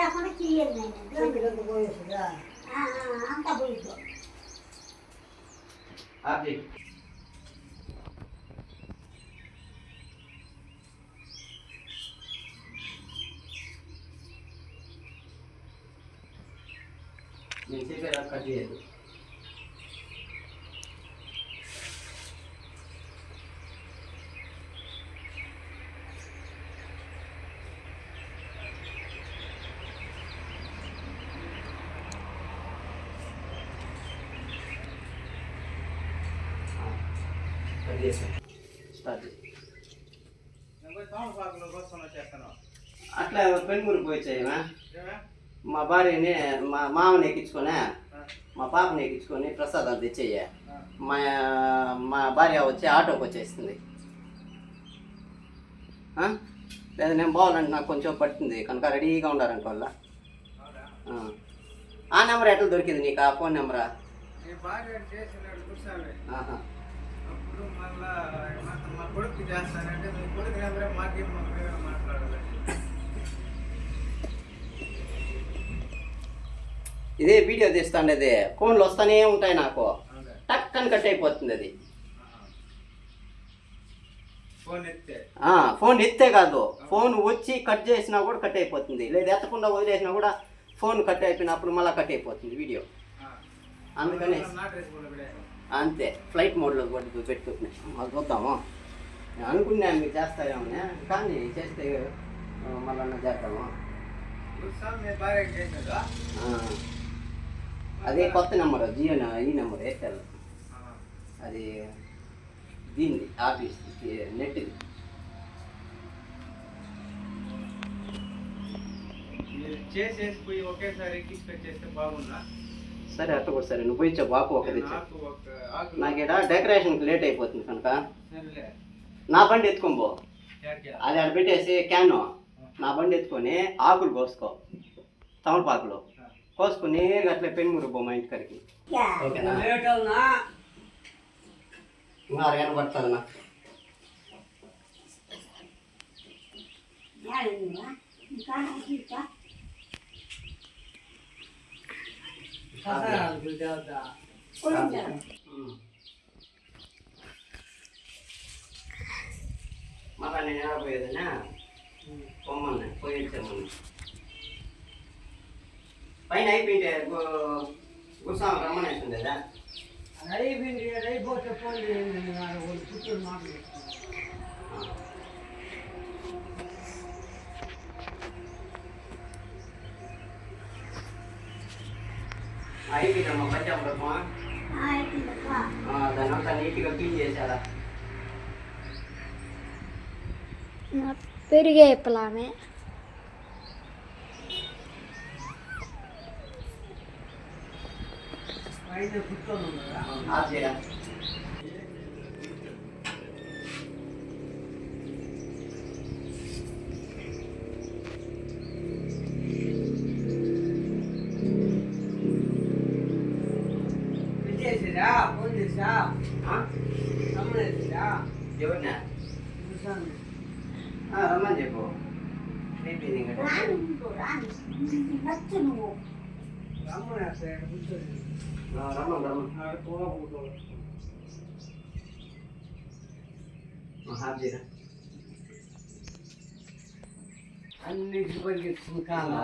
లేకుండా తీయాలి అంతా పోయిద్దు నేను చెప్పేలా కట్ చేయదు అట్లా పెనుగురు పోయిచ్చాయినా మా భార్యని మా మామని ఎక్కించుకొని మా పాపని ఎక్కించుకొని ప్రసాదం తెచ్చేయ మా మా భార్య వచ్చి ఆటోకి వచ్చేస్తుంది లేదా నేను పోవాలంటే నాకు కొంచెం పడుతుంది కనుక రెడీగా ఉండారంట వాళ్ళ ఆ నెంబర్ ఎట్లా దొరికింది నీకు ఆ ఫోన్ నెంబరా ఇదే వీడియో తీస్తాండేది ఫోన్లు వస్తూనే ఉంటాయి నాకు టక్కని కట్ అయిపోతుంది అది ఫోన్ ఎత్తే కాదు ఫోన్ వచ్చి కట్ చేసినా కూడా కట్ అయిపోతుంది లేదా ఎత్తకుండా వదిలేసినా కూడా ఫోన్ కట్ అయిపోయినప్పుడు మళ్ళీ కట్ అయిపోతుంది వీడియో అందుకని అంతే ఫ్లైట్ మోడ్లో పెట్టుకుంటున్నాను అది చూద్దాము అనుకున్నాను మీరు చేస్తారేమో కానీ చేస్తే మళ్ళీ చేద్దాము అదే కొత్త నెంబర్ జియో ఈ నెంబర్ ఎయిర్టెల్ అది దీనిది ఆఫీస్ నెట్ది చేసేసిపోయి ఒకేసారి ఎక్కించేస్తే బాగుందా సరే అట్ట కూడా సరే నువ్వు పోయిచ్చా బాపు ఒక తెచ్చా నాకు ఇక్కడ డెకరేషన్కి లేట్ అయిపోతుంది కనుక నా బండి ఎత్తుకోబో అది అక్కడ పెట్టేసి క్యాను నా బండి ఎత్తుకొని ఆకులు కోసుకో తమలపాకులు కోసుకుని అట్లా పెనుమురు బో మా ఇంటికాడికి ఓకేనా ఇంకా అరగంట పడుతుంది మాకు నేను ఎలా పోయేదన్నా పొమ్మన్నా పోయి వచ్చామన్నా పైన అయిపోయింటే గుసాం రమ్మనేసింది కదా అయిపోయింది అయిపోతే పోయి పుత్తూరు మాట్లాడు అయిపోయిందమ్మా పంచామృతమా దాని అంతా నీట్గా క్లీన్ చేశారా పెరిగే ఇప్పలామే ఫోన్ చేసా ఎవరినా రమ్మని చెప్పు అన్నింటి పరిగెత్తుకుని కాలా